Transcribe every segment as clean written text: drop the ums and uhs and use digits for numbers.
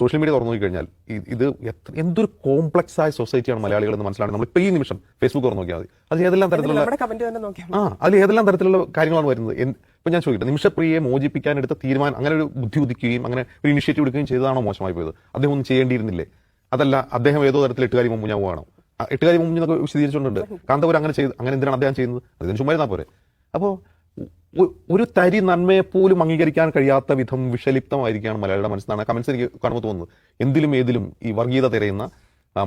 Social media തുറന്നു നോക്കിക്കഴിഞ്ഞാൽ ഇത് എന്തൊരു കോംപ്ലക്സ് ആയ സൊസൈറ്റിയാണ് മലയാളികൾ എന്ന് മനസ്സിലാണ്. നമ്മളിപ്പോൾ ഈ നിമിഷം ഫേസ്ബുക്ക് തുറന്നു നോക്കിയാൽ മതി. അതിൽ ഏതെല്ലാം തരത്തിലുള്ള കാര്യങ്ങളാണ് വരുന്നത്. ഇപ്പം ഞാൻ ചോദിക്കട്ടെ, നിമിഷപ്രിയയെ മോചിപ്പിക്കാൻ എടുത്ത തീരുമാനം, അങ്ങനെ ഒരു ബുദ്ധി ഉദിക്കുകയും അങ്ങനെ ഒരു ഇനിഷ്യേറ്റീവ് എടുക്കുകയും ചെയ്തതാണോ മോശമായി പോയത്? അദ്ദേഹം ഒന്നും ചെയ്യേണ്ടിയിരുന്നില്ലേ? അതല്ല അദ്ദേഹം ഏതോ തരത്തിൽ എട്ടുകാരി മുമ്പുഞ്ഞാവുകയാണോ? എട്ടുകാരി മുമ്പെന്നൊക്കെ വിശദീകരിച്ചുകൊണ്ടുണ്ട്. കാന്തപുരം അങ്ങനെ എന്തിനാണ് അദ്ദേഹം ചെയ്യുന്നത്? അതിന് ചുമ്മാ ഇരുന്നാൽ പോരെ. അപ്പോൾ ഒരു തരി നന്മയെപ്പോലും അംഗീകരിക്കാൻ കഴിയാത്ത വിധം വിഷലിപ്തമായിരിക്കുകയാണ് മലയാളിയുടെ മനസ്സിലാണ് കമന്റ്സ് എനിക്ക് കാണുമ്പോൾ തോന്നുന്നത്. എന്തിലും ഏതിലും ഈ വർഗീയത തിരയുന്ന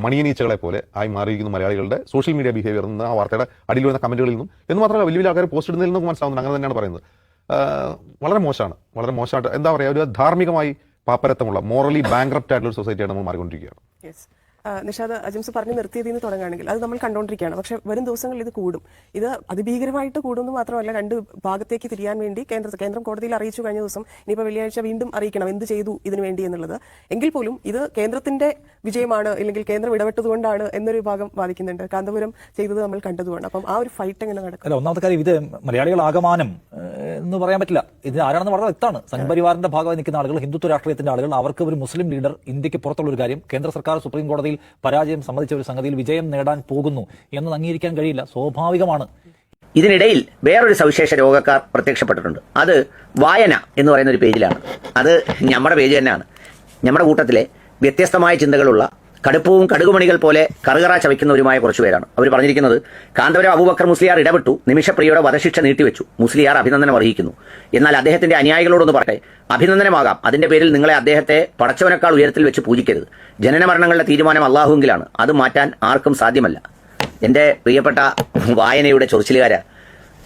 മണിയനീച്ചകളെ പോലെ ആയി മാറിയിരിക്കുന്ന മലയാളികളുടെ സോഷ്യൽ മീഡിയ ബിഹേവിയർ നിന്ന് ആ വാർത്തയുടെ അടിയിൽ വരുന്ന കമന്റുകളിൽ നിന്നും എന്ന് മാത്രമല്ല വലിയ വലിയ ആൾക്കാർ പോസ്റ്റ് ഇടുന്നതിൽ നിന്നും മനസ്സിലാവുന്നത് അങ്ങനെ തന്നെയാണ് പറയുന്നത്. വളരെ മോശമായിട്ട് എന്താ പറയുക, ഒരു ധാർമ്മികമായി പാപ്പരത്തമുള്ള മോറലി ബാങ്ക്രപ്റ്റ് ആയിട്ടുള്ള ഒരു സൊസൈറ്റിയാണ് നമ്മൾ മാറിക്കൊണ്ടിരിക്കുകയാണ്. നിഷാദ്, അജിംസ് പറഞ്ഞ് നിർത്തിയതിൽ നിന്ന് തുടങ്ങുകയാണെങ്കിൽ അത് നമ്മൾ കണ്ടുകൊണ്ടിരിക്കുകയാണ്. പക്ഷെ വരും ദിവസങ്ങളിൽ ഇത് കൂടും. ഇത് അതിഭീകരമായിട്ട് കൂടുമെന്ന് മാത്രമല്ല, രണ്ട് ഭാഗത്തേക്ക് തിരിയാൻ വേണ്ടി കേന്ദ്രം കോടതിയിൽ അറിയിച്ചു കഴിഞ്ഞ ദിവസം. ഇനിയിപ്പോൾ വെള്ളിയാഴ്ച വീണ്ടും അറിയിക്കണം എന്ത് ചെയ്തു ഇതിനു വേണ്ടി എന്നുള്ളത്. എങ്കിൽ പോലും ഇത് കേന്ദ്രത്തിന്റെ വിജയമാണ്, അല്ലെങ്കിൽ കേന്ദ്രം ഇടപെട്ടതുകൊണ്ടാണ് എന്നൊരു വിഭാഗം വാദിക്കുന്നുണ്ട്. കാന്തപുരം ചെയ്തത് നമ്മൾ കണ്ടതുകൊണ്ട്. അപ്പം ആ ഒരു ഫൈറ്റ് എങ്ങനെ നടക്കും? അല്ല, ഒന്നാമത്തെ കാര്യം, ഇത് മലയാളികൾ ആകമാനം എന്ന് പറയാൻ പറ്റില്ല. ഇത് ആരാണെന്ന് വളരെ വ്യക്തമാണ്. സംഘപരിവാറിന്റെ ഭാഗമായി നിൽക്കുന്ന ആളുകൾ, ഹിന്ദുത്വ രാഷ്ട്രീയത്തിന്റെ ആളുകൾ. അവർക്ക് ഒരു മുസ്ലിം ലീഡർ ഇന്ത്യക്ക് പുറത്തുള്ള ഒരു കാര്യം, കേന്ദ്ര സർക്കാർ സുപ്രീം കോടതിയിൽ പരാജയം സമ്മതിച്ച ഒരു സംഗതിയിൽ വിജയം നേടാൻ പോകുന്നു എന്നത് അംഗീകരിക്കാൻ കഴിയില്ല. സ്വാഭാവികമാണ്. ഇതിനിടയിൽ വേറൊരു സവിശേഷ രോഗക്കാർ പ്രത്യക്ഷപ്പെട്ടിട്ടുണ്ട്. അത് വായന എന്ന് പറയുന്ന ഒരു പേജിലാണ്. അത് നമ്മുടെ പേജ് തന്നെയാണ്. നമ്മുടെ കൂട്ടത്തിലെ വ്യത്യസ്തമായ ചിന്തകളുള്ള, കടുപ്പവും കടുകുമണികൾ പോലെ കറുകറ ചവയ്ക്കുന്നവരുമായ കുറച്ചുപേരാണ്. അവർ പറഞ്ഞിരിക്കുന്നത്, കാന്തപുരം അബൂബക്കർ മുസ്ലിയാർ ഇടപെട്ടു, നിമിഷപ്രിയയുടെ വധശിക്ഷ നീട്ടിവെച്ചു, മുസ്ലിയാർ അഭിനന്ദനം അർഹിക്കുന്നു. എന്നാൽ അദ്ദേഹത്തിന്റെ അനുയായികളോടൊന്ന് പറയട്ടെ, അഭിനന്ദനമാകാം, അതിന്റെ പേരിൽ നിങ്ങളെ അദ്ദേഹത്തെ പടച്ചവനേക്കാൾ ഉയരത്തിൽ വെച്ച് പൂജിക്കരുത്. ജനനമരണങ്ങളുടെ തീരുമാനം അള്ളാഹുവിലാണ്, അത് മാറ്റാൻ ആർക്കും സാധ്യമല്ല. എന്റെ പ്രിയപ്പെട്ട വായനയുടെ ചൊറിച്ചിലുകാര്,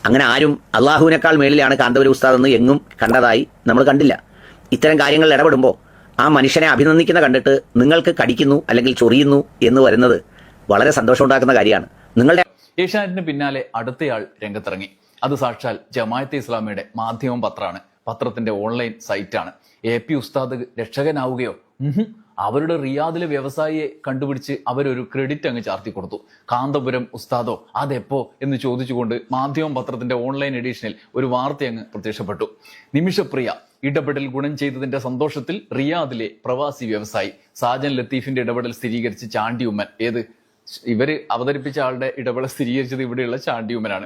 അങ്ങനെ ആരും അള്ളാഹുവിനേക്കാൾ മേളിലാണ് കാന്തപുരം ഉസ്താദ് എന്ന് എങ്ങും കണ്ടതായി നമ്മൾ കണ്ടില്ല. ഇത്തരം കാര്യങ്ങളിൽ ഇടപെടുമ്പോൾ ആ മനുഷ്യനെ അഭിനന്ദിക്കുന്ന കണ്ടിട്ട് നിങ്ങൾക്ക് കടിക്കുന്നു അല്ലെങ്കിൽ ചൊറിയുന്നു എന്ന് വരുന്നത് വളരെ സന്തോഷമുണ്ടാക്കുന്ന കാര്യമാണ്. നിങ്ങളുടെ ഏഷ്യാനെറ്റിന് പിന്നാലെ അടുത്തയാൾ രംഗത്തിറങ്ങി. അത് സാക്ഷാൽ ജമാഅത്തെ ഇസ്ലാമിയുടെ മാധ്യമം പത്രമാണ്. പത്രത്തിന്റെ ഓൺലൈൻ സൈറ്റാണ്. AP ഉസ്താദ് രക്ഷകനാവുകയോ? അവരുടെ റിയാദിലെ വ്യവസായിയെ കണ്ടുപിടിച്ച് അവരൊരു ക്രെഡിറ്റ് അങ്ങ് ചാർത്തി കൊടുത്തു. കാന്തപുരം ഉസ്താദോ, അതെപ്പോ എന്ന് ചോദിച്ചുകൊണ്ട് മാധ്യമം പത്രത്തിന്റെ ഓൺലൈൻ എഡിഷനിൽ ഒരു വാർത്ത അങ്ങ് പ്രത്യക്ഷപ്പെട്ടു. നിമിഷപ്രിയ ഇടപെടൽ ഗുണം ചെയ്തതിന്റെ സന്തോഷത്തിൽ റിയാദിലെ പ്രവാസി വ്യവസായി സാജൻ ലത്തീഫിന്റെ ഇടപെടൽ സ്ഥിരീകരിച്ച് ചാണ്ടി ഉമ്മൻ. ഇവര് അവതരിപ്പിച്ച ആളുടെ ഇടപെടൽ സ്ഥിരീകരിച്ചത് ഇവിടെയുള്ള ചാണ്ടി ഉമ്മനാണ്.